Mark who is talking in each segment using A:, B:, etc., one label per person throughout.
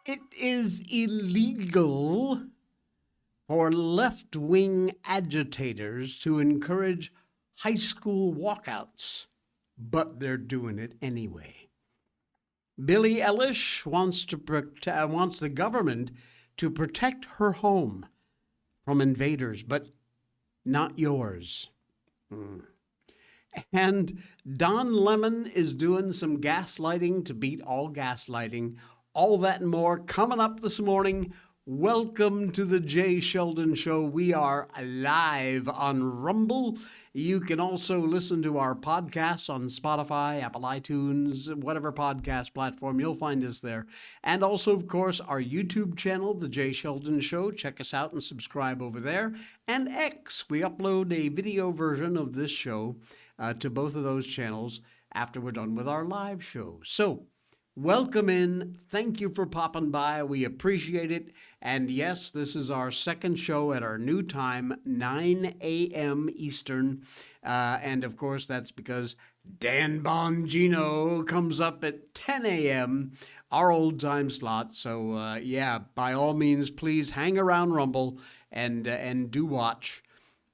A: It is illegal for left-wing agitators to encourage high school walkouts, but they're doing it anyway. Billie Eilish wants the government to protect her home from invaders, but not yours. And Don Lemon is doing some gaslighting to beat all gaslighting. All that and more coming up this morning. Welcome to the Jay Sheldon Show. We are live on Rumble. You can also listen to our podcasts on Spotify, Apple iTunes, whatever podcast platform. You'll find us there. And also, of course, our YouTube channel, The Jay Sheldon Show. Check us out and subscribe over there. And X, we upload a video version of this show to both of those channels after we're done with our live show. So, welcome in. Thank you for popping by. We appreciate it. And yes, this is our second show at our new time, 9 a.m. Eastern. And of course, that's because Dan Bongino comes up at 10 a.m., our old time slot. So, yeah, by all means, please hang around Rumble and do watch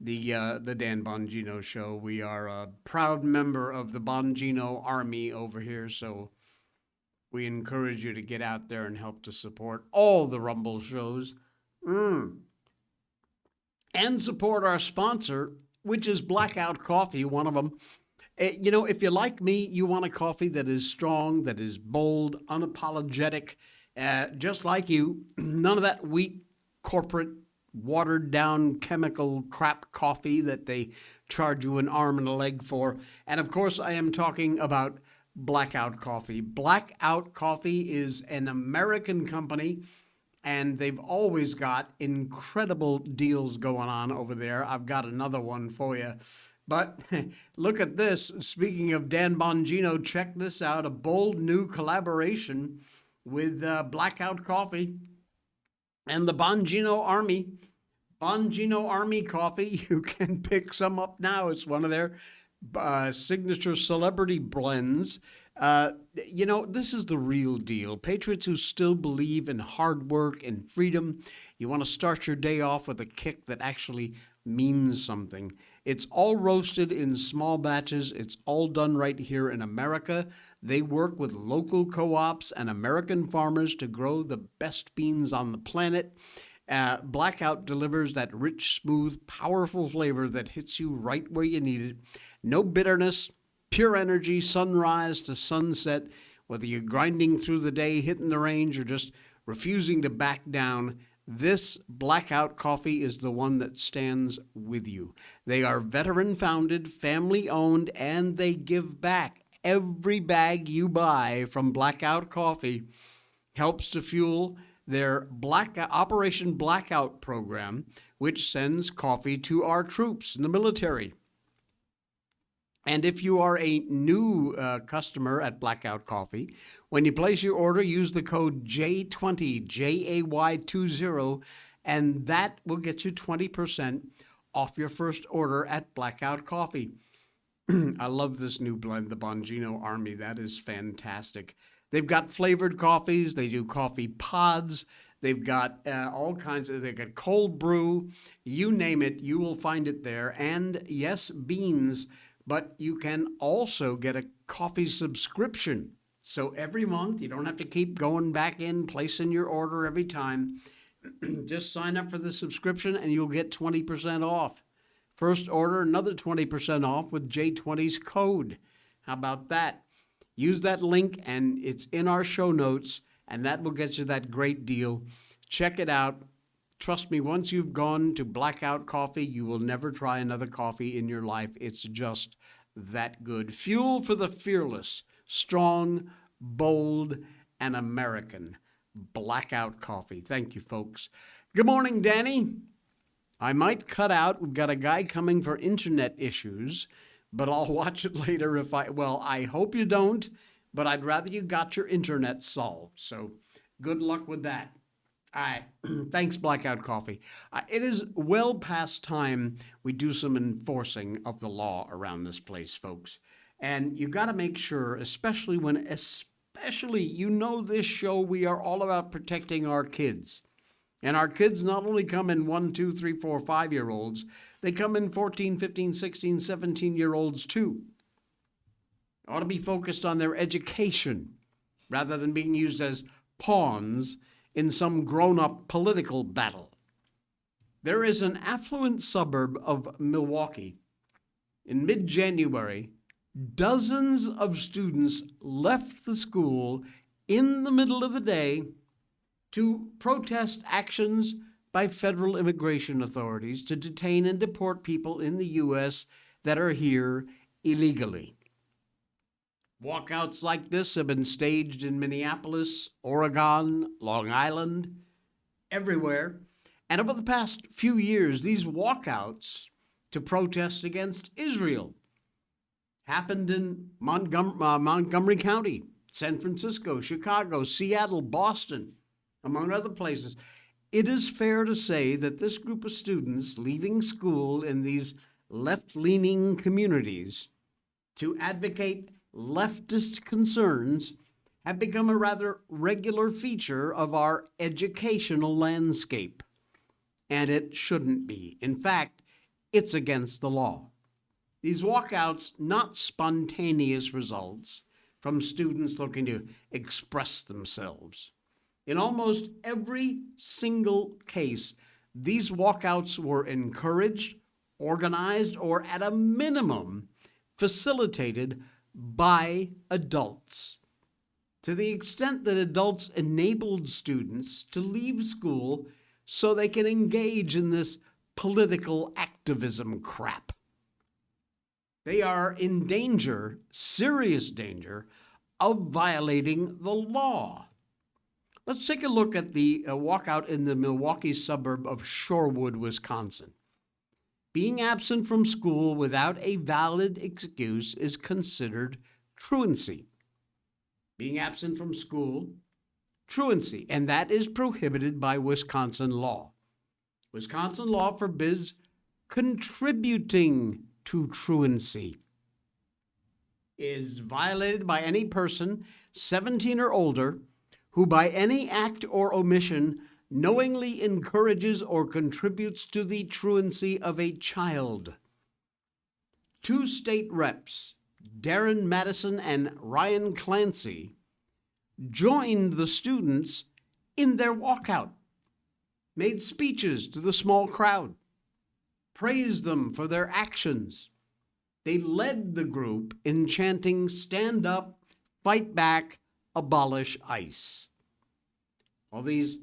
A: the Dan Bongino show. We are a proud member of the Bongino Army over here, so we encourage you to get out there and help to support all the Rumble shows. And support our sponsor, which is Blackout Coffee, one of them. You know, if you're like me, you want a coffee that is strong, that is bold, unapologetic, just like you. None of that weak corporate watered down chemical crap coffee that they charge you an arm and a leg for. And of course, I am talking about Blackout Coffee. Blackout Coffee is an American company, and they've always got incredible deals going on over there. I've got another one for you. But look at this. Speaking of Dan Bongino, check this out. A bold new collaboration with Blackout Coffee and the Bongino Army. Bongino Army coffee, you can pick some up now. It's one of their signature celebrity blends. You know, this is the real deal. Patriots who still believe in hard work and freedom. You want to start your day off with a kick that actually means something. It's all roasted in small batches. It's all done right here in America. They work with local co-ops and American farmers to grow the best beans on the planet. Blackout delivers that rich, smooth, powerful flavor that hits you right where you need it. No bitterness, pure energy, sunrise to sunset. Whether you're grinding through the day, hitting the range, or just refusing to back down, this Blackout Coffee is the one that stands with you. They are veteran-founded, family-owned, and they give back. Every bag you buy from Blackout Coffee helps to fuel their Operation Blackout program, which sends coffee to our troops in the military. And if you are a new customer at Blackout Coffee, when you place your order, use the code J20, Jay20, and that will get you 20% off your first order at Blackout Coffee. I love this new blend, the Bongino Army. That is fantastic. They've got flavored coffees. They do coffee pods. They've got all kinds of, they've got cold brew. You name it, you will find it there. And yes, beans, but you can also get a coffee subscription. So every month, you don't have to keep going back in, placing your order every time. Just sign up for the subscription and you'll get 20% off. First order, another 20% off with J20's code. How about that? Use that link and it's in our show notes, and that will get you that great deal. Check it out. Trust me, once you've gone to Blackout Coffee, you will never try another coffee in your life. It's just that good. Fuel for the fearless, strong, bold, and American. Blackout Coffee. Thank you, folks. Good morning, Danny. I might cut out. We've got a guy coming for internet issues, but I'll watch it later if I hope you don't, but I'd rather you got your internet solved. So good luck with that. All right. Thanks, Blackout Coffee. It is well past time we do some enforcing of the law around this place, folks. And you got to make sure, especially especially, this show, we are all about protecting our kids. And our kids not only come in 1, 2, 3, 4, 5-year-olds, they come in 14, 15, 16, 17-year-olds too. Ought to be focused on their education rather than being used as pawns in some grown-up political battle. There is an affluent suburb of Milwaukee. In mid-January, dozens of students left the school in the middle of the day to protest actions by federal immigration authorities to detain and deport people in the U.S. that are here illegally. Walkouts like this have been staged in Minneapolis, Oregon, Long Island, everywhere. And over the past few years, these walkouts to protest against Israel happened in Montgomery County, San Francisco, Chicago, Seattle, Boston, among other places. It is fair to say that this group of students leaving school in these left-leaning communities to advocate leftist concerns have become a rather regular feature of our educational landscape. And it shouldn't be. In fact, it's against the law. These walkouts, not spontaneous results from students looking to express themselves. In almost every single case, these walkouts were encouraged, organized, or at a minimum, facilitated by adults. To the extent that adults enabled students to leave school so they can engage in this political activism crap. They are in danger, serious danger, of violating the law. Let's take a look at the walkout in the Milwaukee suburb of Shorewood, Wisconsin. Being absent from school without a valid excuse is considered truancy. Being absent from school, truancy, and that is prohibited by Wisconsin law. Wisconsin law forbids contributing to truancy. Is violated by any person 17 or older who by any act or omission knowingly encourages or contributes to the truancy of a child. 2 state reps, Darren Madison and Ryan Clancy, joined the students in their walkout, made speeches to the small crowd, praised them for their actions. They led the group in chanting, "Stand up, fight back, abolish ICE." All these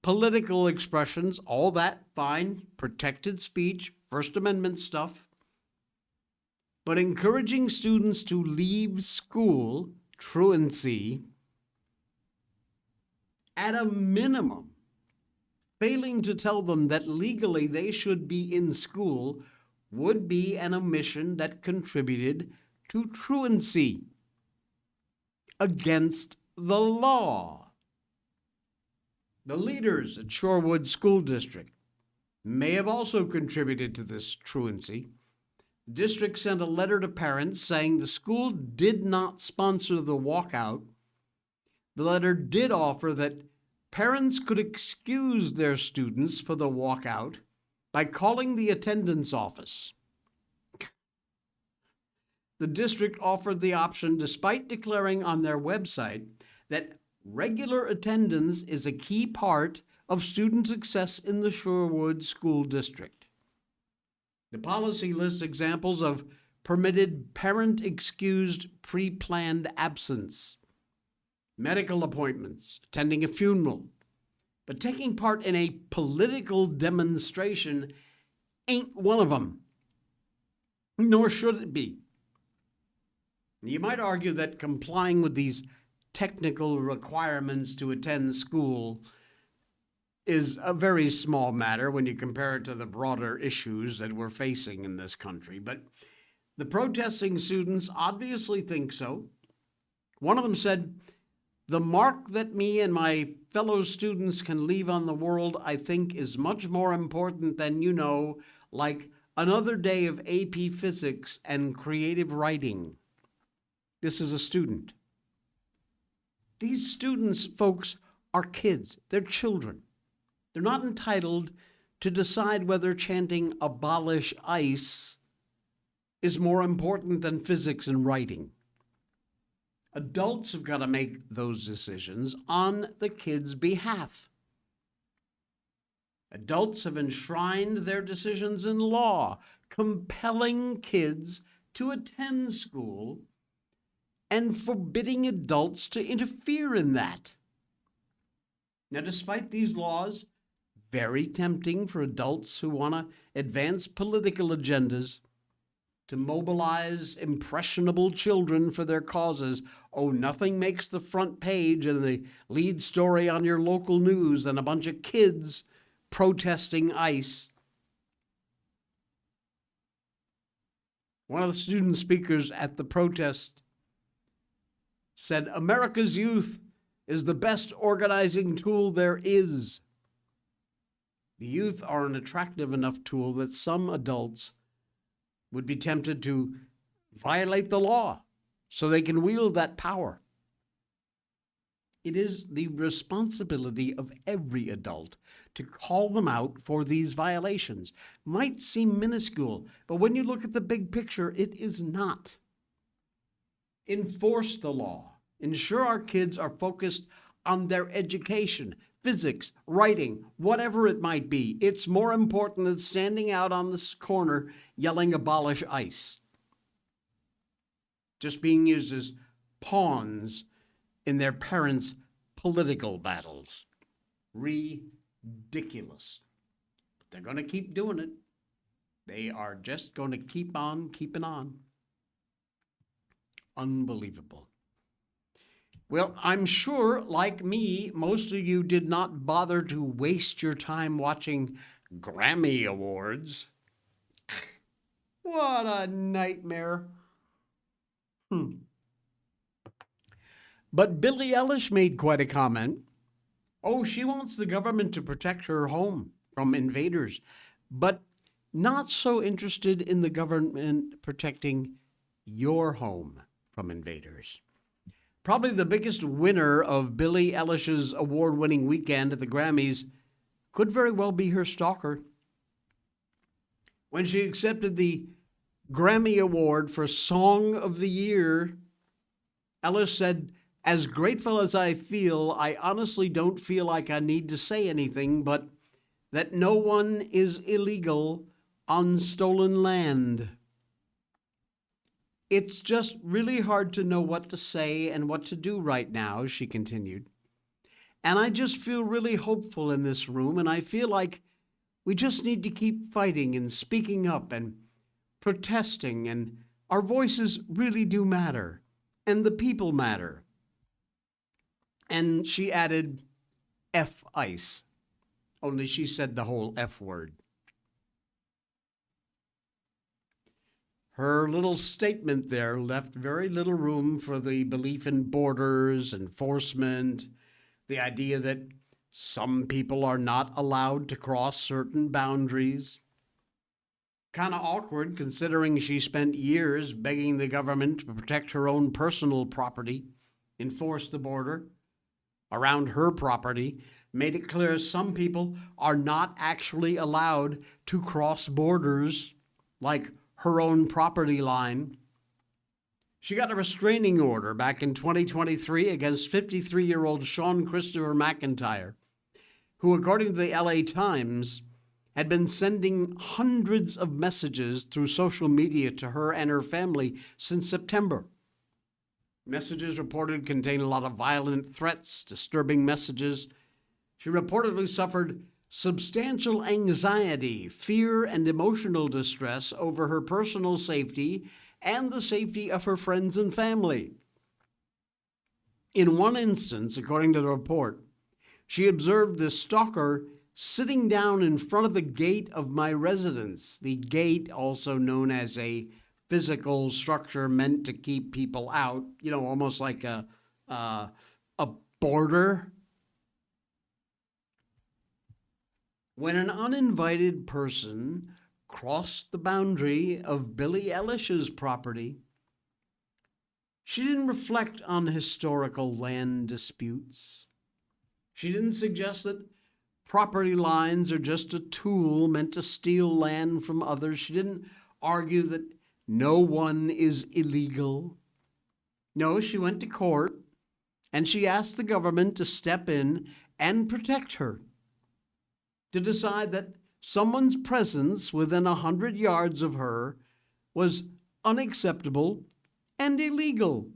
A: political expressions, all that fine, protected speech, First Amendment stuff. But encouraging students to leave school, truancy, at a minimum, failing to tell them that legally they should be in school would be an omission that contributed to truancy against the law. The leaders at Shorewood School District may have also contributed to this truancy. The district sent a letter to parents saying the school did not sponsor the walkout. The letter did offer that parents could excuse their students for the walkout by calling the attendance office. The district offered the option despite declaring on their website that regular attendance is a key part of student success in the Shorewood School District. The policy lists examples of permitted parent-excused pre-planned absence, medical appointments, attending a funeral, but taking part in a political demonstration ain't one of them, nor should it be. You might argue that complying with these technical requirements to attend school is a very small matter when you compare it to the broader issues that we're facing in this country. But the protesting students obviously think so. One of them said, "The mark that me and my fellow students can leave on the world, I think, is much more important than, like another day of AP Physics and creative writing." This is a student. These students, folks, are kids. They're children. They're not entitled to decide whether chanting "abolish ICE" is more important than physics and writing. Adults have got to make those decisions on the kids' behalf. Adults have enshrined their decisions in law, compelling kids to attend school and forbidding adults to interfere in that. Now, despite these laws, very tempting for adults who want to advance political agendas, to mobilize impressionable children for their causes. Oh, nothing makes the front page and the lead story on your local news than a bunch of kids protesting ICE. One of the student speakers at the protest said, "America's youth is the best organizing tool there is." The youth are an attractive enough tool that some adults would be tempted to violate the law so they can wield that power. It is the responsibility of every adult to call them out for these violations. Might seem minuscule, but when you look at the big picture, it is not. Enforce the law. Ensure our kids are focused on their education, physics, writing, whatever it might be. It's more important than standing out on this corner yelling "abolish ICE." Just being used as pawns in their parents' political battles. Ridiculous. But they're going to keep doing it. They are just going to keep on keeping on. Unbelievable. Well, I'm sure, like me, most of you did not bother to waste your time watching Grammy Awards. What a nightmare. But Billie Eilish made quite a comment. Oh, she wants the government to protect her home from invaders, but not so interested in the government protecting your home from invaders. Probably the biggest winner of Billie Eilish's award-winning weekend at the Grammys could very well be her stalker. When she accepted the Grammy Award for Song of the Year, Eilish said, "As grateful as I feel, I honestly don't feel like I need to say anything, but that no one is illegal on stolen land." It's just really hard to know what to say and what to do right now, she continued. And I just feel really hopeful in this room, and I feel like we just need to keep fighting and speaking up and protesting, and our voices really do matter, and the people matter. And she added, F ICE, only she said the whole F word. Her little statement there left very little room for the belief in borders, enforcement, the idea that some people are not allowed to cross certain boundaries. Kind of awkward considering she spent years begging the government to protect her own personal property, enforce the border around her property, made it clear some people are not actually allowed to cross borders like her own property line. She got a restraining order back in 2023 against 53-year-old Sean Christopher McIntyre, who, according to the LA Times, had been sending hundreds of messages through social media to her and her family since September. Messages reported contained a lot of violent threats, disturbing messages. She reportedly suffered substantial anxiety, fear, and emotional distress over her personal safety and the safety of her friends and family. In one instance, according to the report, she observed the stalker sitting down in front of the gate of my residence. The gate, also known as a physical structure meant to keep people out, almost like a border. When an uninvited person crossed the boundary of Billie Eilish's property, She didn't reflect on historical land disputes. She didn't suggest that property lines are just a tool meant to steal land from others. She didn't argue that no one is illegal. No, she went to court and she asked the government to step in and protect her, to decide that someone's presence within 100 yards of her was unacceptable and illegal.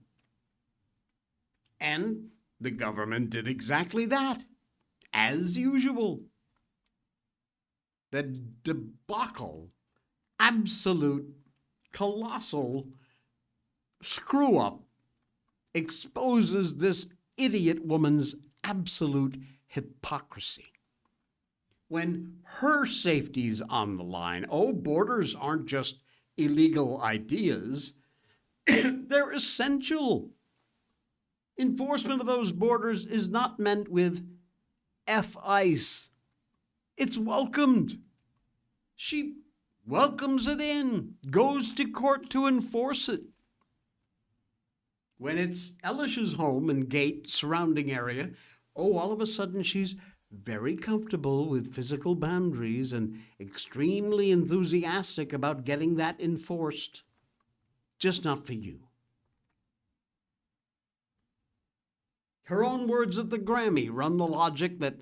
A: And the government did exactly that, as usual. The debacle, absolute, colossal screw-up exposes this idiot woman's absolute hypocrisy. When her safety's on the line, borders aren't just illegal ideas, they're essential. Enforcement of those borders is not meant with F-ice. It's welcomed. She welcomes it in, goes to court to enforce it. When it's Elish's home and gate, surrounding area, all of a sudden she's very comfortable with physical boundaries and extremely enthusiastic about getting that enforced. Just not for you. Her own words at the Grammy run the logic that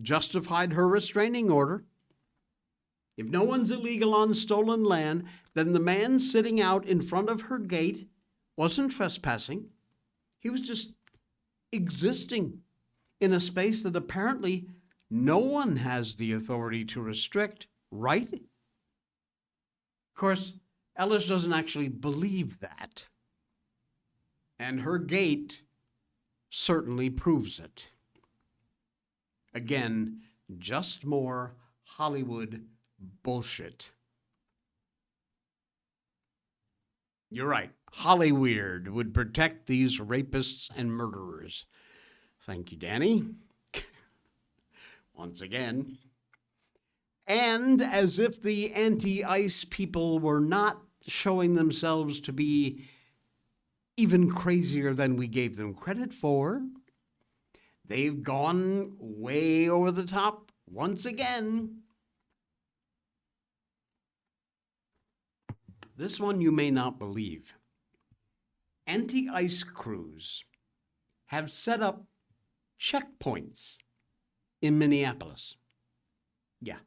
A: justified her restraining order. If no one's illegal on stolen land, then the man sitting out in front of her gate wasn't trespassing. He was just existing in a space that apparently no one has the authority to restrict, right? Of course, Ellis doesn't actually believe that. And her gate certainly proves it. Again, just more Hollywood bullshit. You're right. Hollyweird would protect these rapists and murderers. Thank you, Danny. Once again. And as if the anti-ICE people were not showing themselves to be even crazier than we gave them credit for, they've gone way over the top once again. This one you may not believe. Anti-ICE crews have set up checkpoints in Minneapolis. Yeah.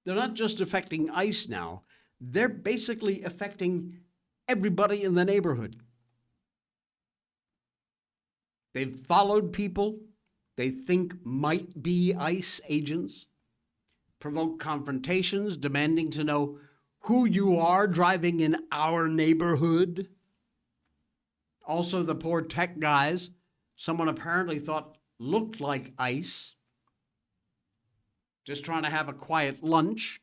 A: They're not just affecting ICE now, they're basically affecting everybody in the neighborhood. They've followed people they think might be ICE agents, provoke confrontations, demanding to know who you are driving in our neighborhood. Also, the poor tech guys, someone apparently thought looked like ICE, just trying to have a quiet lunch.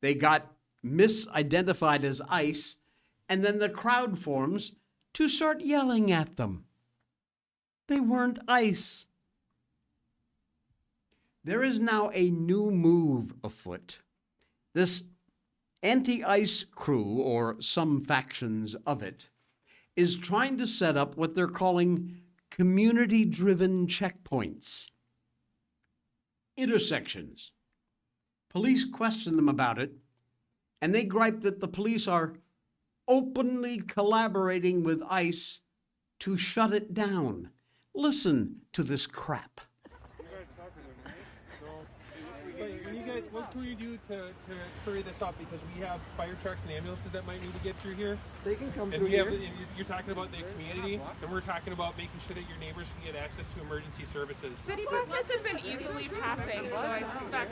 A: They got misidentified as ICE, and then the crowd forms to start yelling at them. They weren't ICE. There is now a new move afoot. This anti-ICE crew, or some factions of it, is trying to set up what they're calling community-driven checkpoints. Intersections. Police question them about it, and they gripe that the police are openly collaborating with ICE to shut it down. Listen to this crap.
B: What can we do to hurry this up? Because we have fire trucks and ambulances that might need to get through here.
C: They can come
B: and
C: through here.
B: You're talking about the community, and we're talking about making sure that your neighbors can get access to emergency services.
D: City buses have been easily passing, so I suspect.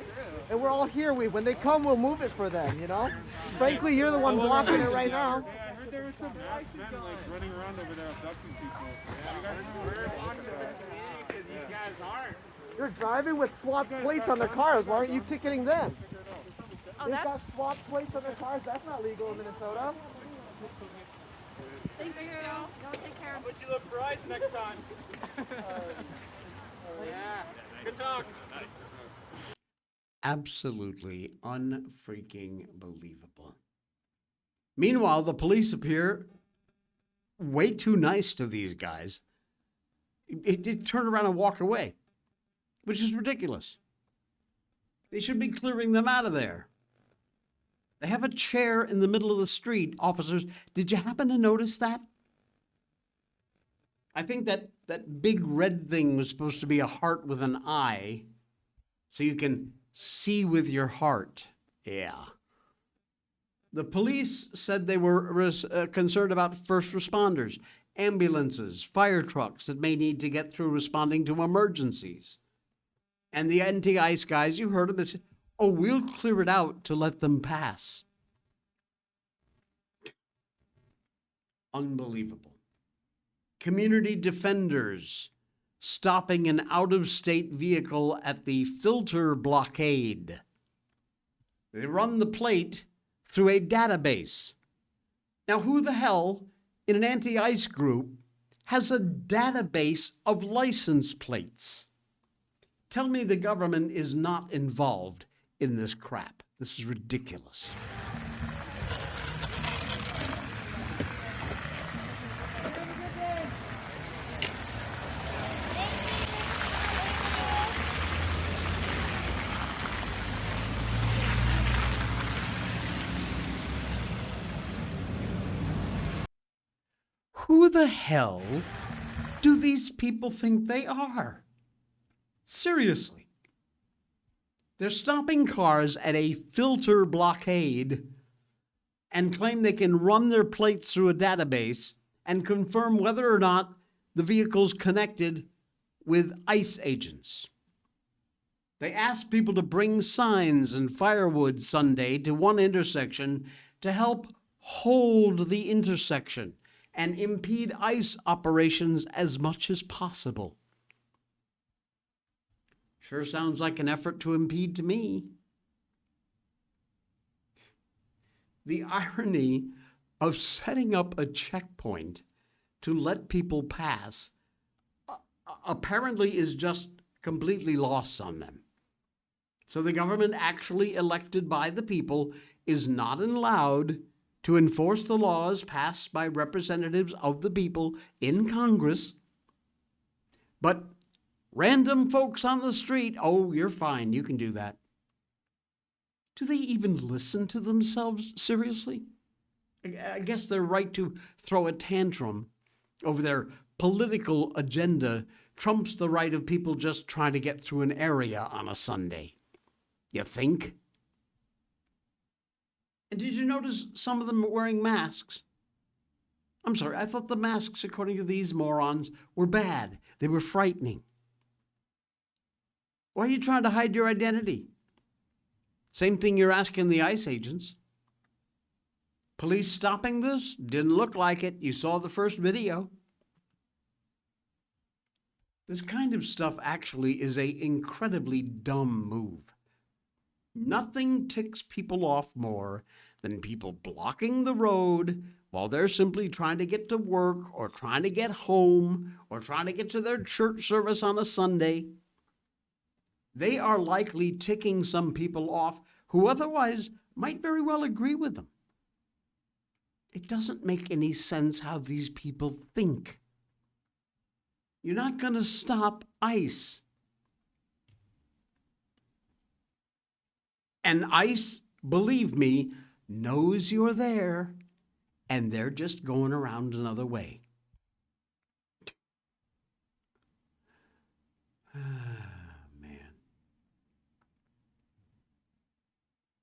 C: And we're all here. When they come, we'll move it for them, you know? Frankly, you're the one blocking it right now.
E: Yeah, I heard there was some masked men running around over there abducting people.
F: We're blocking the community because you guys aren't.
C: You're driving with swapped plates on their cars. Why aren't you ticketing them?
D: Oh,
C: They've
D: that's...
C: got swapped plates on their cars. That's not legal in Minnesota.
D: Thank you. Y'all take care.
E: But you look for ice next time.
F: Yeah.
E: Good talk.
A: Absolutely unfreaking believable. Meanwhile, the police appear way too nice to these guys. It did turn around and walk away, which is ridiculous. They should be clearing them out of there. They have a chair in the middle of the street. Officers, did you happen to notice that? I think that big red thing was supposed to be a heart with an eye, so you can see with your heart. Yeah. The police said they were concerned about first responders, ambulances, fire trucks that may need to get through responding to emergencies. And the anti-ICE guys, you heard them, they said, oh, we'll clear it out to let them pass. Unbelievable. Community defenders stopping an out-of-state vehicle at the filter blockade. They run the plate through a database. Now, who the hell in an anti-ICE group has a database of license plates? Tell me the government is not involved in this crap. This is ridiculous. Who the hell do these people think they are? Seriously. They're stopping cars at a filter blockade and claim they can run their plates through a database and confirm whether or not the vehicle's connected with ICE agents. They asked people to bring signs and firewood Sunday to one intersection to help hold the intersection and impede ICE operations as much as possible. Sure sounds like an effort to impede to me. The irony of setting up a checkpoint to let people pass apparently is just completely lost on them. So the government actually elected by the people is not allowed to enforce the laws passed by representatives of the people in Congress. But random folks on the street, oh, you're fine, you can do that. Do they even listen to themselves seriously? I guess they're right to throw a tantrum over their political agenda trumps the right of people just trying to get through an area on a Sunday. You think? And did you notice some of them are wearing masks? I'm sorry, I thought the masks, according to these morons, were bad. They were frightening. Why are you trying to hide your identity? Same thing you're asking the ICE agents. Police stopping this? Didn't look like it. You saw the first video. This kind of stuff actually is an incredibly dumb move. Nothing ticks people off more than people blocking the road while they're simply trying to get to work or trying to get home or trying to get to their church service on a Sunday. They are likely ticking some people off who otherwise might very well agree with them. It doesn't make any sense how these people think. You're not going to stop ICE. And ICE, believe me, knows you're there, and they're just going around another way. Man.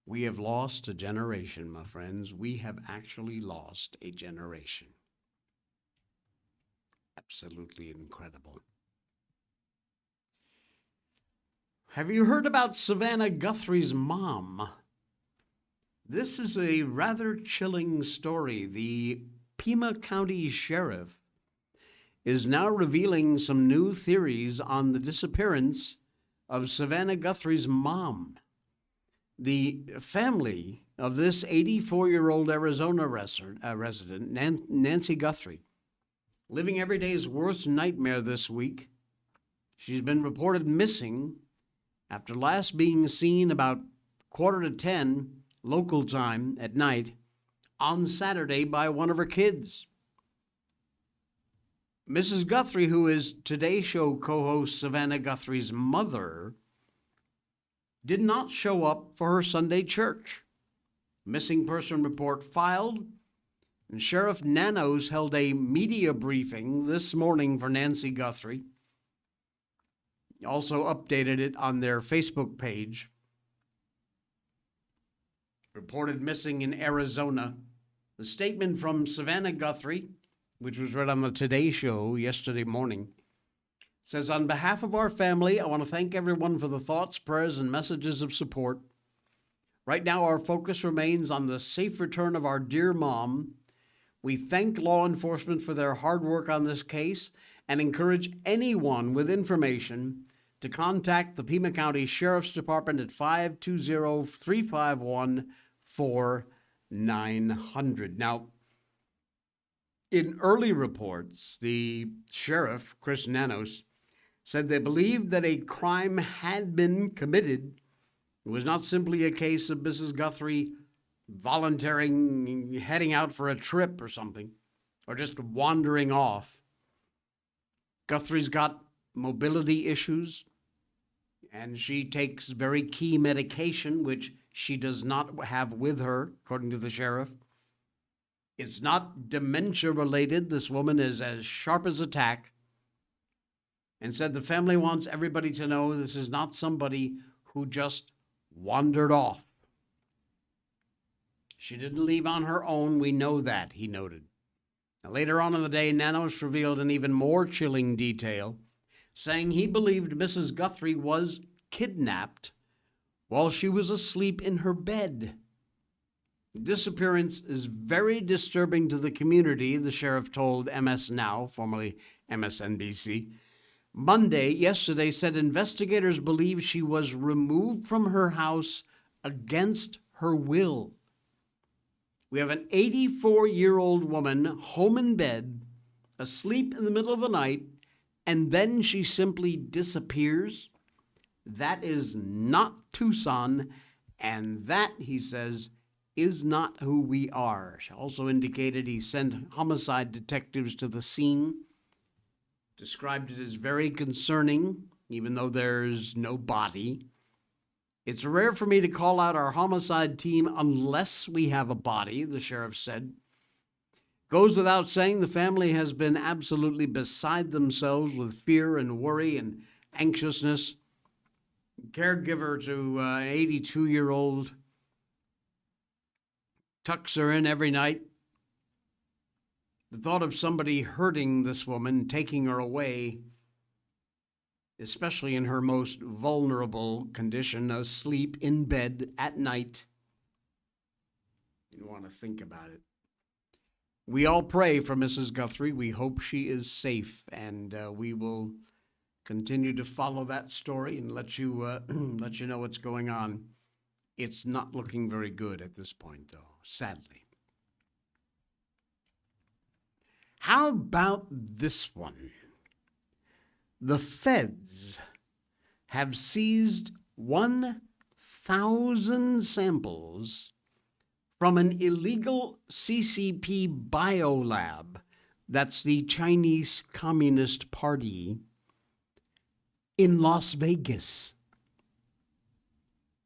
A: We have lost a generation, my friends. We have actually lost a generation. Absolutely incredible. Have you heard about Savannah Guthrie's mom? This is a rather chilling story. The Pima County Sheriff is now revealing some new theories on the disappearance of Savannah Guthrie's mom. The family of this 84-year-old Arizona resident, Nancy Guthrie, living every day's worst nightmare this week. She's been reported missing after last being seen about 9:45 local time at night on Saturday by one of her kids. Mrs. Guthrie, who is Today Show co-host Savannah Guthrie's mother, did not show up for her Sunday church. Missing person report filed, and Sheriff Nanos held a media briefing this morning for Nancy Guthrie. Also updated it on their Facebook page. Reported missing in Arizona. The statement from Savannah Guthrie, which was read on the Today Show yesterday morning, says, on behalf of our family, I want to thank everyone for the thoughts, prayers, and messages of support. Right now, our focus remains on the safe return of our dear mom. We thank law enforcement for their hard work on this case and encourage anyone with information to contact the Pima County Sheriff's Department at 520-351-4900. Now, in early reports, the sheriff, Chris Nanos, said they believed that a crime had been committed. It was not simply a case of Mrs. Guthrie volunteering, heading out for a trip or something, or just wandering off. Guthrie's got mobility issues, and she takes very key medication, which she does not have with her, according to the sheriff. It's not dementia related. This woman is as sharp as a tack, and said the family wants everybody to know this is not somebody who just wandered off. She didn't leave on her own. We know that, he noted. Now, later on in the day, Nanos revealed an even more chilling detail, saying he believed Mrs. Guthrie was kidnapped while she was asleep in her bed. The disappearance is very disturbing to the community, the sheriff told MS Now, formerly MSNBC. Yesterday, said investigators believe she was removed from her house against her will. We have an 84-year-old woman home in bed, asleep in the middle of the night, and then she simply disappears. That is not Tucson, and that, he says, is not who we are. She also indicated he sent homicide detectives to the scene, described it as very concerning, even though there's no body. It's rare for me to call out our homicide team unless we have a body, the sheriff said. Goes without saying, the family has been absolutely beside themselves with fear and worry and anxiousness. Caregiver to an 82-year-old tucks her in every night. The thought of somebody hurting this woman, taking her away, especially in her most vulnerable condition, asleep in bed at night. You want to think about it. We all pray for Mrs. Guthrie. We hope she is safe, and we will continue to follow that story and let you know what's going on. It's not looking very good at this point, though, sadly. How about this one? The feds have seized 1,000 samples from an illegal CCP biolab, that's the Chinese Communist Party, in Las Vegas.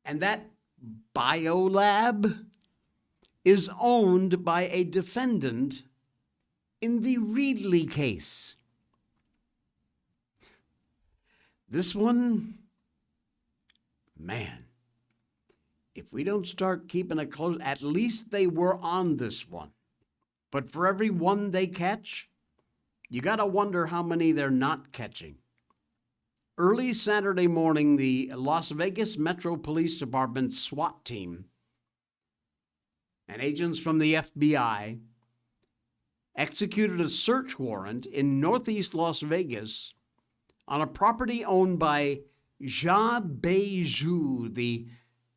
A: And that biolab is owned by a defendant in the Reedley case. This one, man, if we don't start keeping a close, at least they were on this one. But for every one they catch, you got to wonder how many they're not catching. Early Saturday morning, the Las Vegas Metro Police Department SWAT team and agents from the FBI executed a search warrant in northeast Las Vegas on a property owned by Jia Beizhu, the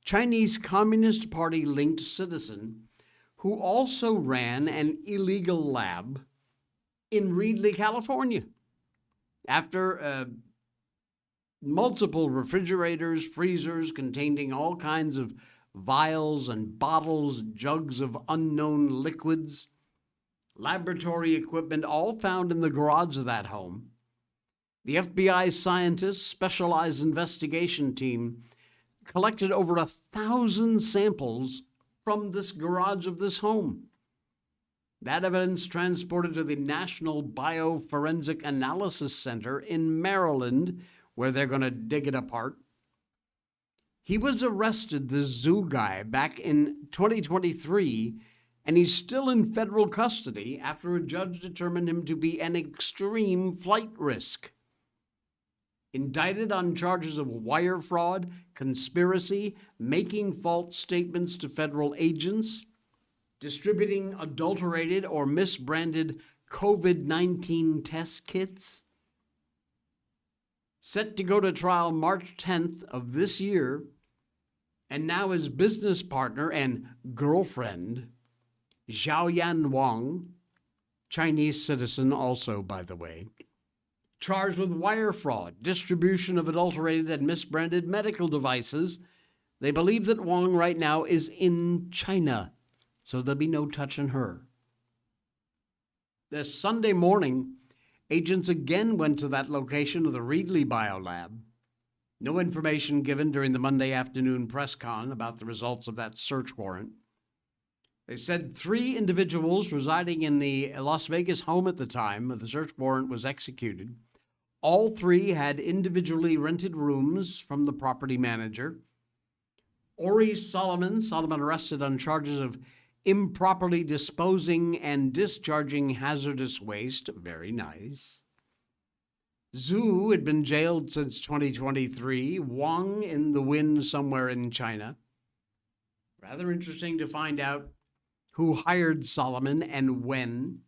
A: Chinese Communist Party-linked citizen who also ran an illegal lab in Reedley, California. After multiple refrigerators, freezers containing all kinds of vials and bottles, jugs of unknown liquids, laboratory equipment, all found in the garage of that home. The FBI scientists' specialized investigation team collected over 1,000 samples from this garage of this home. That evidence transported to the National Bioforensic Analysis Center in Maryland, where they're going to dig it apart. He was arrested, this zoo guy, back in 2023, and he's still in federal custody after a judge determined him to be an extreme flight risk. Indicted on charges of wire fraud, conspiracy, making false statements to federal agents, distributing adulterated or misbranded COVID-19 test kits. Set to go to trial March 10th of this year, and now his business partner and girlfriend, Xiaoyan Wang, Chinese citizen also, by the way, charged with wire fraud, distribution of adulterated and misbranded medical devices. They believe that Wang right now is in China, so there'll be no touching her. This Sunday morning, agents again went to that location of the Reedley Biolab. No information given during the Monday afternoon press con about the results of that search warrant. They said 3 individuals residing in the Las Vegas home at the time the search warrant was executed. All 3 had individually rented rooms from the property manager. Ori Solomon arrested on charges of improperly disposing and discharging hazardous waste. Very nice. Zhu had been jailed since 2023. Wang in the wind somewhere in China. Rather interesting to find out who hired Solomon and when,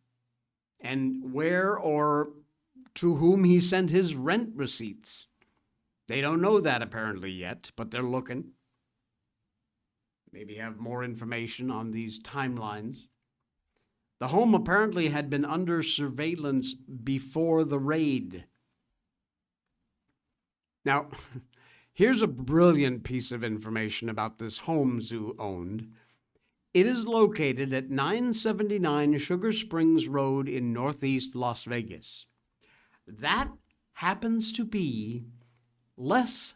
A: and where or to whom he sent his rent receipts. They don't know that apparently yet, but they're looking. Maybe have more information on these timelines. The home apparently had been under surveillance before the raid. Now, here's a brilliant piece of information about this home Zhu owned. It is located at 979 Sugar Springs Road in northeast Las Vegas. That happens to be less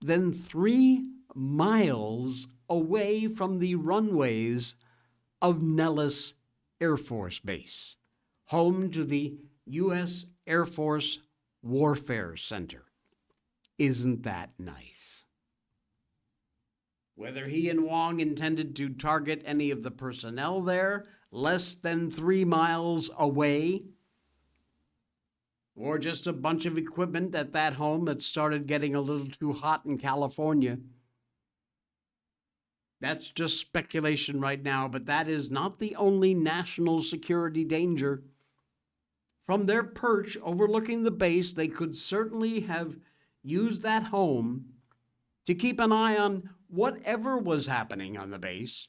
A: than 3 miles away from the runways of Nellis Air Force Base, home to the U.S. Air Force Warfare Center. Isn't that nice? Whether he and Wang intended to target any of the personnel there, less than 3 miles away, or just a bunch of equipment at that home that started getting a little too hot in California, that's just speculation right now, but that is not the only national security danger. From their perch overlooking the base, they could certainly have used that home to keep an eye on whatever was happening on the base.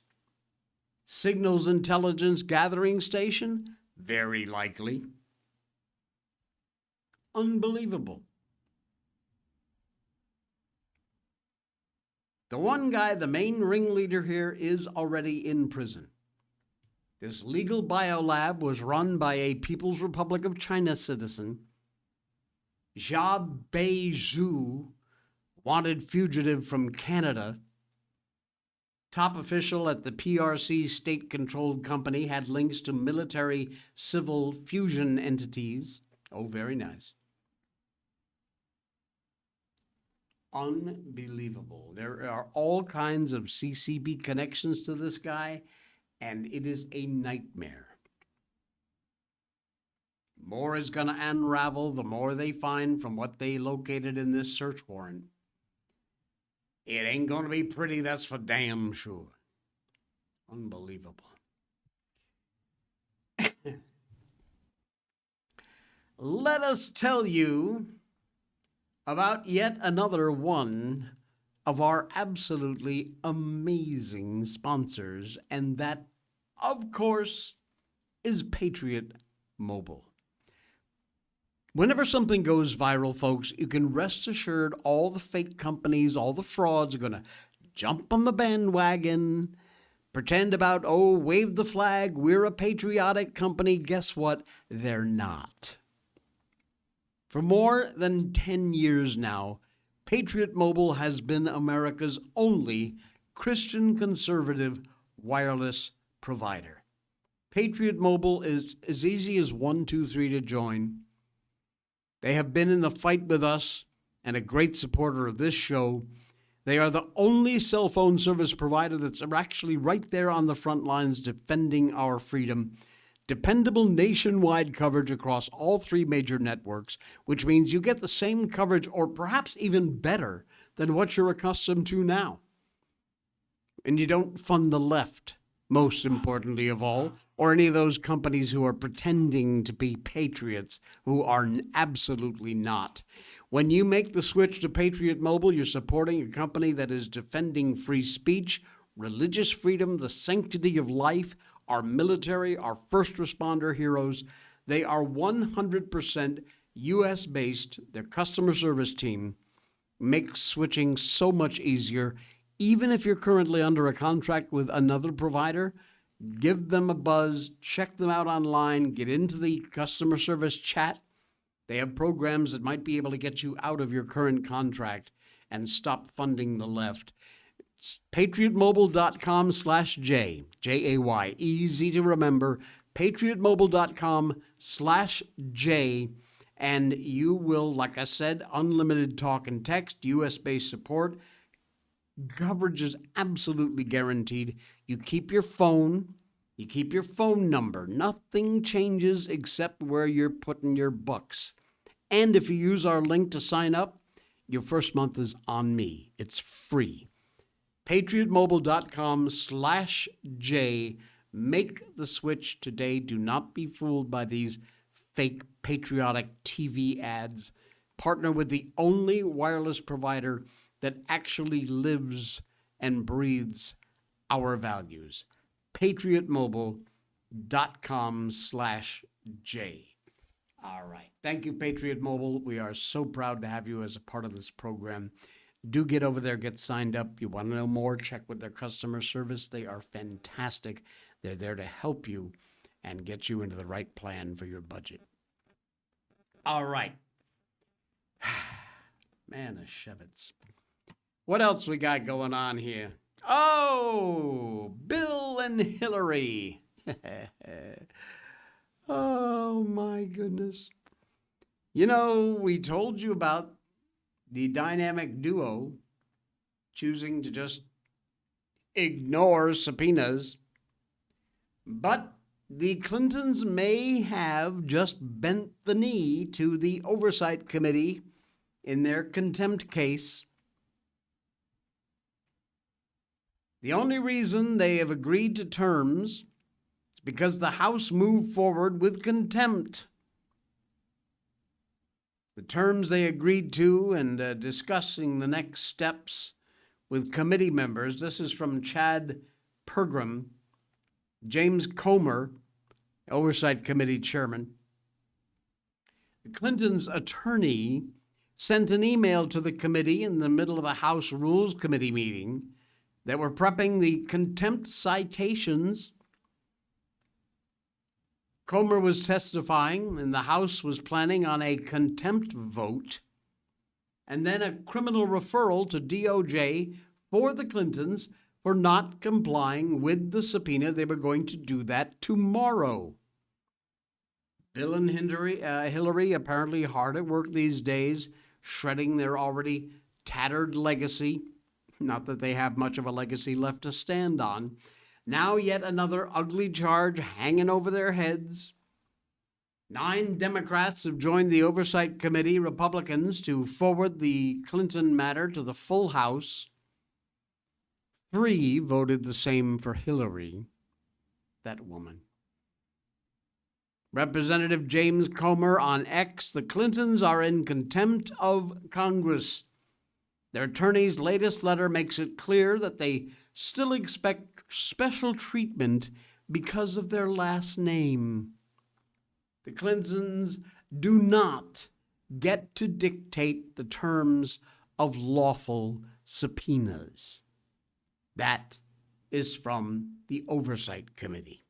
A: Signals intelligence gathering station? Very likely. Unbelievable. The one guy, the main ringleader here, is already in prison. This legal biolab was run by a People's Republic of China citizen, Jia Beizhu, wanted fugitive from Canada. Top official at the PRC state-controlled company had links to military-civil fusion entities. Oh, very nice. Unbelievable. There are all kinds of CCB connections to this guy, and it is a nightmare. More is going to unravel the more they find from what they located in this search warrant. It ain't going to be pretty, that's for damn sure. Unbelievable. Let us tell you about yet another one of our absolutely amazing sponsors, and that, of course, is Patriot Mobile. Whenever something goes viral, folks, you can rest assured all the fake companies, all the frauds are going to jump on the bandwagon, pretend about, wave the flag, we're a patriotic company. Guess what? They're not. For more than 10 years now, Patriot Mobile has been America's only Christian conservative wireless provider. Patriot Mobile is as easy as 1, 2, 3 to join. They have been in the fight with us and a great supporter of this show. They are the only cell phone service provider that's actually right there on the front lines defending our freedom. Dependable nationwide coverage across all 3 major networks, which means you get the same coverage or perhaps even better than what you're accustomed to now. And you don't fund the left, most importantly of all, or any of those companies who are pretending to be patriots who are absolutely not. When you make the switch to Patriot Mobile, you're supporting a company that is defending free speech, religious freedom, the sanctity of life, our military, our first responder heroes. They are 100% U.S.-based. Their customer service team makes switching so much easier. Even if you're currently under a contract with another provider, give them a buzz, check them out online, get into the customer service chat. They have programs that might be able to get you out of your current contract and stop funding the left. It's patriotmobile.com/J, J-A-Y, easy to remember, patriotmobile.com/J, and you will, like I said, unlimited talk and text, U.S.-based support. Coverage is absolutely guaranteed. You keep your phone number. Nothing changes except where you're putting your bucks. And if you use our link to sign up, your first month is on me. It's free. patriotmobile.com/J. Make the switch today. Do not be fooled by these fake patriotic TV ads. Partner with the only wireless provider that actually lives and breathes our values. patriotmobile.com/J. All right. Thank you, Patriot Mobile. We are so proud to have you as a part of this program. Do get over there, get signed up. You want to know more, check with their customer service. They are fantastic. They're there to help you and get you into the right plan for your budget. All right. Man, a Shevitz. What else we got going on here? Oh, Bill and Hillary. Oh, my goodness. You know, we told you about the dynamic duo choosing to just ignore subpoenas. But the Clintons may have just bent the knee to the Oversight Committee in their contempt case. The only reason they have agreed to terms is because the House moved forward with contempt. The terms they agreed to and discussing the next steps with committee members. This is from Chad Pergram, James Comer, Oversight Committee Chairman. The Clintons' attorney sent an email to the committee in the middle of a House Rules Committee meeting that were prepping the contempt citations. Comer was testifying, and the House was planning on a contempt vote, and then a criminal referral to DOJ for the Clintons for not complying with the subpoena. They were going to do that tomorrow. Bill and Hillary apparently hard at work these days, shredding their already tattered legacy. Not that they have much of a legacy left to stand on. Now yet another ugly charge hanging over their heads. 9 Democrats have joined the Oversight Committee Republicans to forward the Clinton matter to the full House. 3 voted the same for Hillary, that woman. Representative James Comer on X, the Clintons are in contempt of Congress. Their attorney's latest letter makes it clear that they still expect special treatment because of their last name. The Clintons do not get to dictate the terms of lawful subpoenas. That is from the Oversight Committee.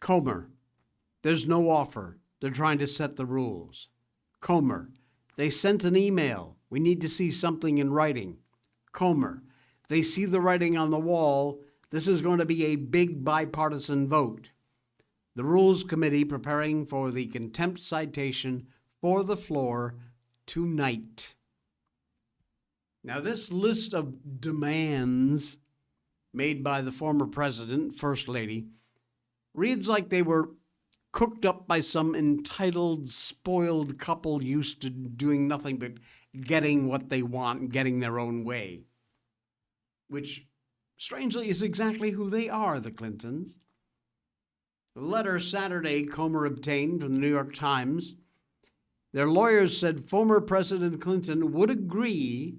A: Comer, there's no offer. They're trying to set the rules. Comer, they sent an email. We need to see something in writing. Comer, they see the writing on the wall. This is going to be a big bipartisan vote. The Rules Committee preparing for the contempt citation for the floor tonight. Now, this list of demands made by the former president, First Lady, reads like they were cooked up by some entitled, spoiled couple used to doing nothing but getting what they want and getting their own way, which, strangely, is exactly who they are, the Clintons. The letter Saturday Comer obtained from the New York Times, their lawyers said former President Clinton would agree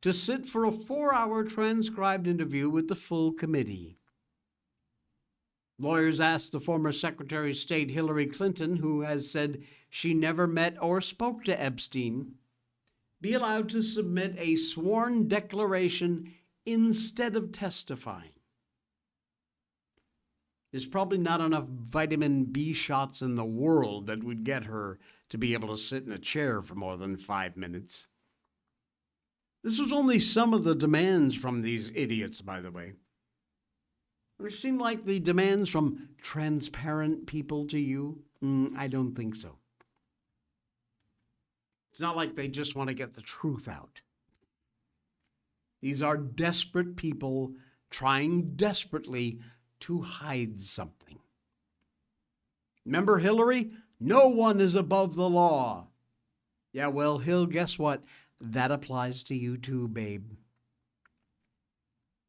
A: to sit for a 4-hour transcribed interview with the full committee. Lawyers asked the former Secretary of State Hillary Clinton, who has said she never met or spoke to Epstein, be allowed to submit a sworn declaration instead of testifying. There's probably not enough vitamin B shots in the world that would get her to be able to sit in a chair for more than 5 minutes. This was only some of the demands from these idiots, by the way. It seemed like the demands from transparent people to you? I don't think so. It's not like they just want to get the truth out. These are desperate people trying desperately to hide something. Remember Hillary? No one is above the law. Yeah, well, Hill, guess what? That applies to you too, babe.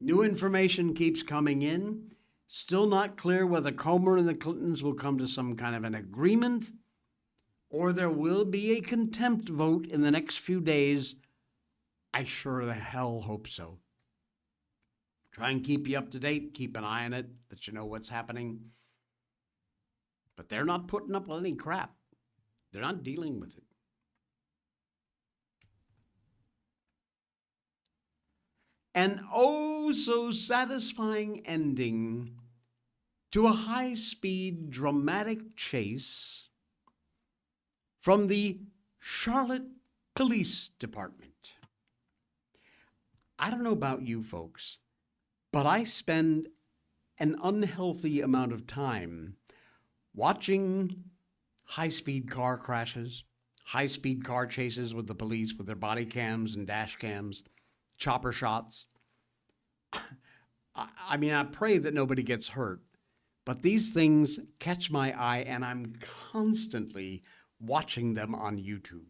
A: New information keeps coming in. Still not clear whether Comer and the Clintons will come to some kind of an agreement or there will be a contempt vote in the next few days. I sure the hell hope so. Try and keep you up to date, keep an eye on it, let you know what's happening. But they're not putting up with any crap. They're not dealing with it. An oh so satisfying ending to a high-speed dramatic chase from the Charlotte Police Department. I don't know about you folks, but I spend an unhealthy amount of time watching high-speed car crashes, high-speed car chases with the police with their body cams and dash cams, chopper shots. I mean, I pray that nobody gets hurt, but these things catch my eye and I'm constantly watching them on YouTube.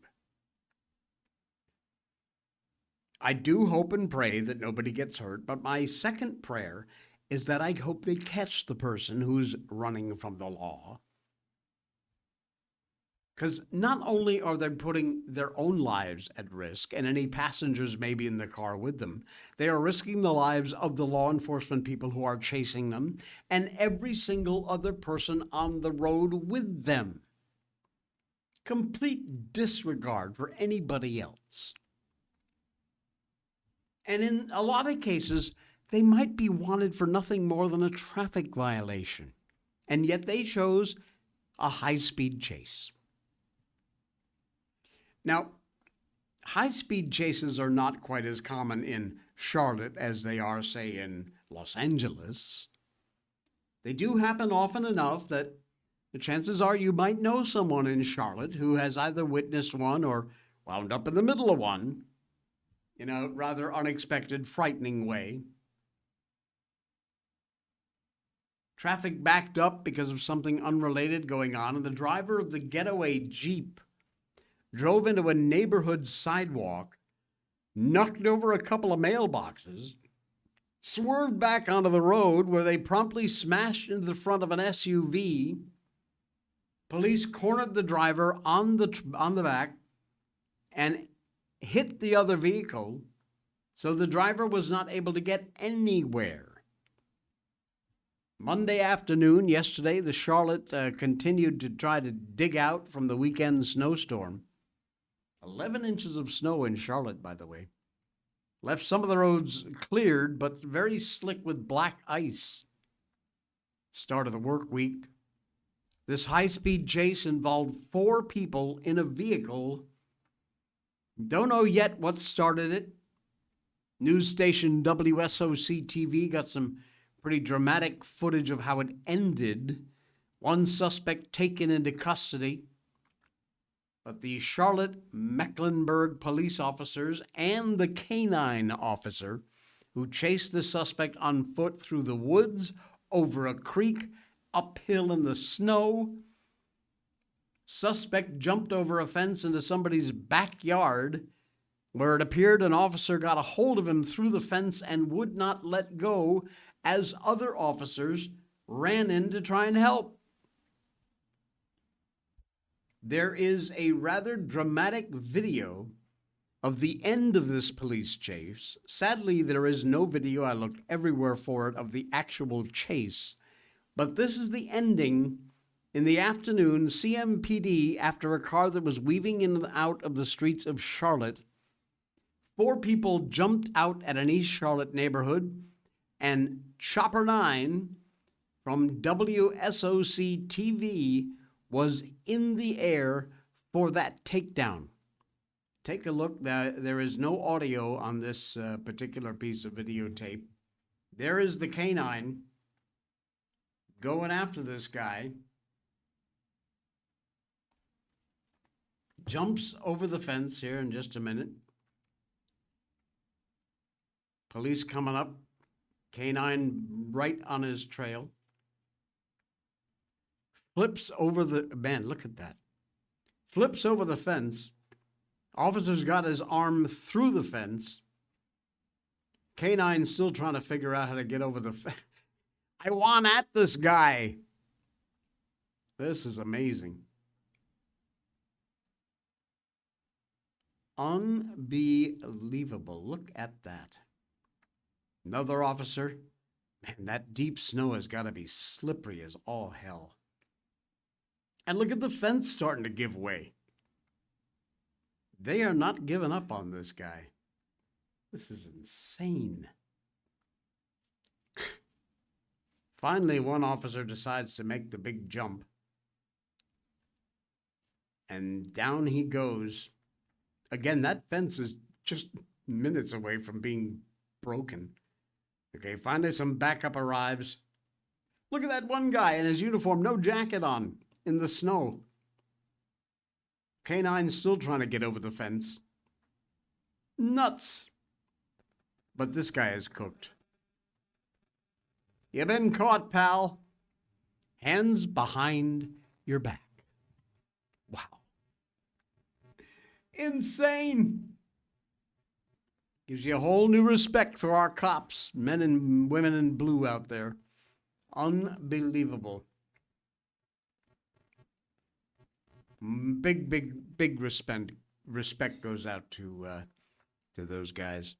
A: I do hope and pray that nobody gets hurt, but my second prayer is that I hope they catch the person who's running from the law. Because not only are they putting their own lives at risk and any passengers maybe in the car with them, they are risking the lives of the law enforcement people who are chasing them and every single other person on the road with them. Complete disregard for anybody else. And in a lot of cases, they might be wanted for nothing more than a traffic violation. And yet they chose a high-speed chase. Now, high-speed chases are not quite as common in Charlotte as they are, say, in Los Angeles. They do happen often enough that the chances are you might know someone in Charlotte who has either witnessed one or wound up in the middle of one in a rather unexpected, frightening way. Traffic backed up because of something unrelated going on, and the driver of the getaway Jeep drove into a neighborhood sidewalk, knocked over a couple of mailboxes, swerved back onto the road where they promptly smashed into the front of an SUV. Police cornered the driver on the back and hit the other vehicle, so the driver was not able to get anywhere. Monday afternoon, yesterday, the Charlotte continued to try to dig out from the weekend snowstorm. 11 inches of snow in Charlotte, by the way. Left some of the roads cleared, but very slick with black ice. Start of the work week. This high-speed chase involved 4 people in a vehicle. Don't know yet what started it. News station WSOC-TV got some pretty dramatic footage of how it ended. One suspect taken into custody. But the Charlotte Mecklenburg police officers and the canine officer who chased the suspect on foot through the woods, over a creek, uphill in the snow. Suspect jumped over a fence into somebody's backyard, where it appeared an officer got a hold of him through the fence and would not let go as other officers ran in to try and help. There is a rather dramatic video of the end of this police chase. Sadly, there is no video, I looked everywhere for it, of the actual chase. But this is the ending. In the afternoon, CMPD, after a car that was weaving in and out of the streets of Charlotte, 4 people jumped out at an East Charlotte neighborhood, and Chopper 9 from WSOC TV was in the air for that takedown. Take a look. There is no audio on this particular piece of videotape. There is the canine going after this guy. Jumps over the fence here in just a minute. Police coming up. Canine right on his trail. Flips over the, man, look at that. Flips over the fence. Officer's got his arm through the fence. Canine still trying to figure out how to get over the fence. I want at this guy. This is amazing. Unbelievable. Look at that. Another officer. Man, that deep snow has got to be slippery as all hell. And look at the fence starting to give way. They are not giving up on this guy. This is insane. Finally, one officer decides to make the big jump. And down he goes. Again, that fence is just minutes away from being broken. Okay, finally some backup arrives. Look at that one guy in his uniform, no jacket on, in the snow. Canine's still trying to get over the fence. Nuts. But this guy is cooked. You been caught, pal. Hands behind your back. Wow. Insane. Gives you a whole new respect for our cops, men and women in blue out there. Unbelievable. Big respect goes out to those guys.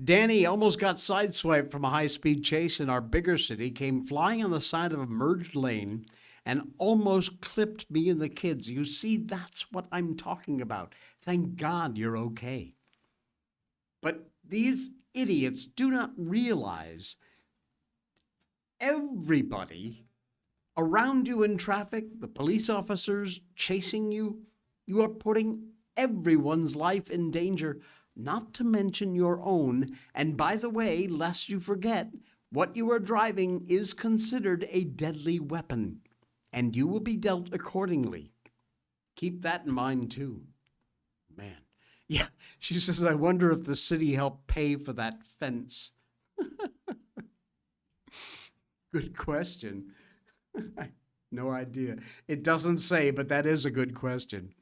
A: Danny almost got sideswiped from a high-speed chase in our bigger city, came flying on the side of a merged lane and almost clipped me and the kids. You see, that's what I'm talking about. Thank God you're okay. But these idiots do not realize everybody around you in traffic, the police officers chasing you, you are putting everyone's life in danger, not to mention your own. And by the way, lest you forget, what you are driving is considered a deadly weapon, and you will be dealt accordingly. Keep that in mind too. Man. Yeah, she says, I wonder if the city helped pay for that fence. Good question. No idea. It doesn't say, but that is a good question.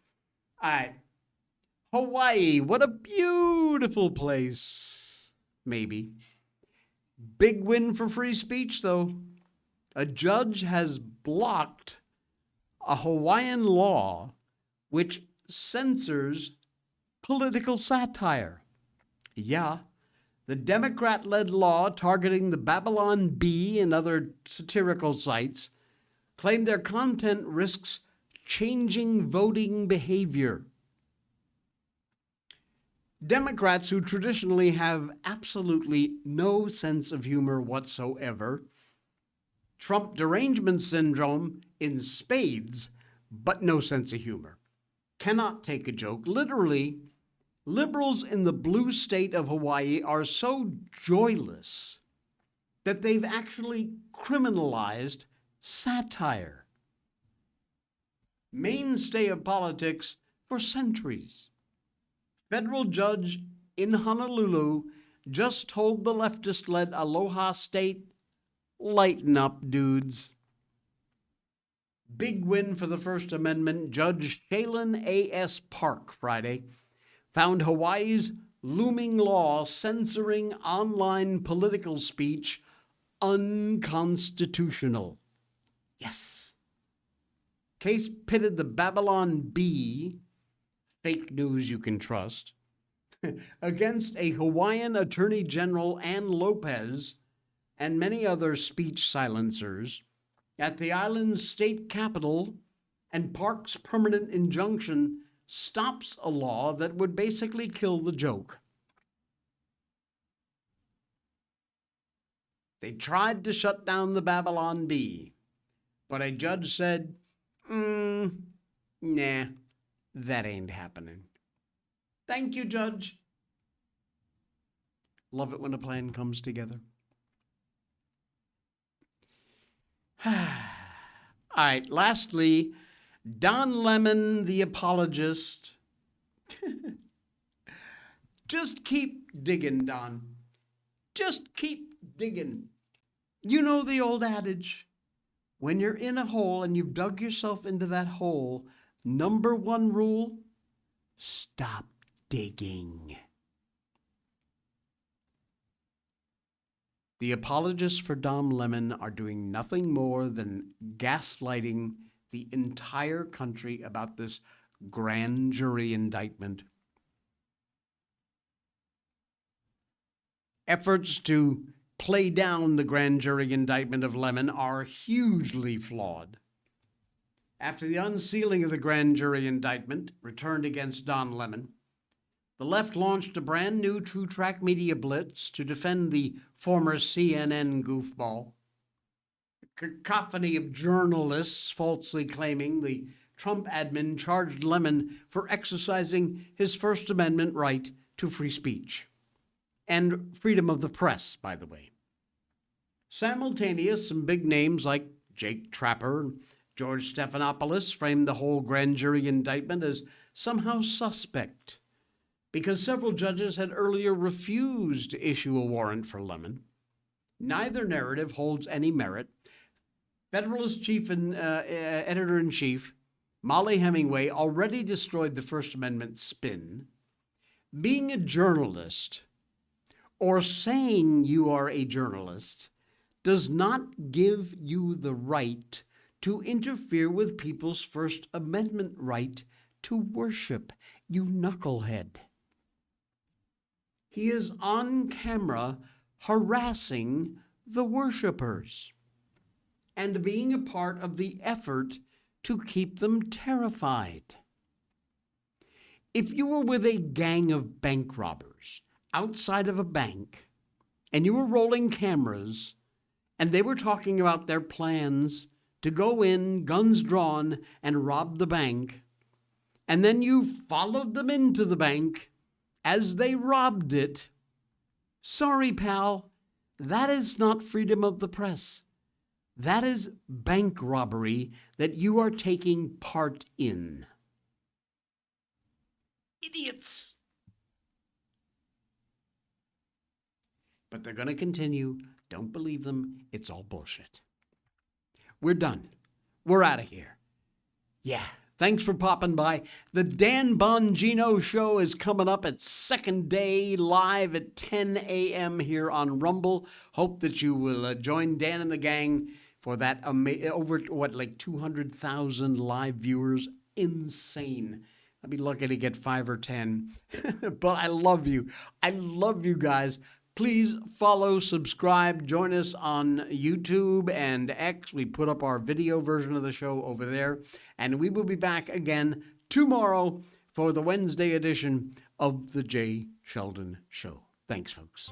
A: All right. Hawaii, what a beautiful place. Maybe. Big win for free speech, though. A judge has blocked a Hawaiian law which censors political satire. Yeah, the Democrat-led law targeting the Babylon Bee and other satirical sites claimed their content risks changing voting behavior. Democrats, who traditionally have absolutely no sense of humor whatsoever, Trump derangement syndrome in spades, but no sense of humor, cannot take a joke. Literally, liberals in the blue state of Hawaii are so joyless that they've actually criminalized satire, mainstay of politics for centuries. Federal judge in Honolulu just told the leftist-led Aloha State, lighten up, dudes. Big win for the First Amendment. Judge Sheldon A.S. Park Friday found Hawaii's looming law censoring online political speech unconstitutional. Yes. Case pitted the Babylon Bee, fake news you can trust, against a Hawaiian Attorney General Ann Lopez and many other speech silencers at the island's state capitol, and Park's permanent injunction stops a law that would basically kill the joke. They tried to shut down the Babylon Bee, but a judge said, nah, that ain't happening. Thank you, Judge. Love it when a plan comes together. All right, lastly, Don Lemon, the apologist. Just keep digging, Don. Just keep digging. You know the old adage, when you're in a hole and you've dug yourself into that hole, number one rule, stop digging. The apologists for Don Lemon are doing nothing more than gaslighting the entire country about this grand jury indictment. Efforts to play down the grand jury indictment of Lemon are hugely flawed. After the unsealing of the grand jury indictment returned against Don Lemon, the left launched a brand new two-track media blitz to defend the former CNN goofball. A cacophony of journalists falsely claiming the Trump admin charged Lemon for exercising his First Amendment right to free speech. And freedom of the press, by the way. Simultaneous, some big names like Jake Tapper and George Stephanopoulos framed the whole grand jury indictment as somehow suspect, because several judges had earlier refused to issue a warrant for Lemon. Neither narrative holds any merit. Federalist Chief and Editor-in-Chief Molly Hemingway already destroyed the First Amendment spin. Being a journalist, or saying you are a journalist, does not give you the right to interfere with people's First Amendment right to worship, you knucklehead. He is on camera harassing the worshipers and being a part of the effort to keep them terrified. If you were with a gang of bank robbers outside of a bank and you were rolling cameras and they were talking about their plans to go in, guns drawn, and rob the bank, and then you followed them into the bank as they robbed it, sorry, pal, that is not freedom of the press. That is bank robbery that you are taking part in. Idiots. But they're going to continue. Don't believe them. It's all bullshit. We're done. We're out of here. Yeah. Thanks for popping by. The Dan Bongino Show is coming up at Second Day live at 10 a.m. here on Rumble. Hope that you will join Dan and the gang for that over, 200,000 live viewers. Insane. I'd be lucky to get 5 or 10. But I love you. I love you guys. Please follow, subscribe, join us on YouTube and X. We put up our video version of the show over there. And we will be back again tomorrow for the Wednesday edition of The Jay Sheldon Show. Thanks, folks.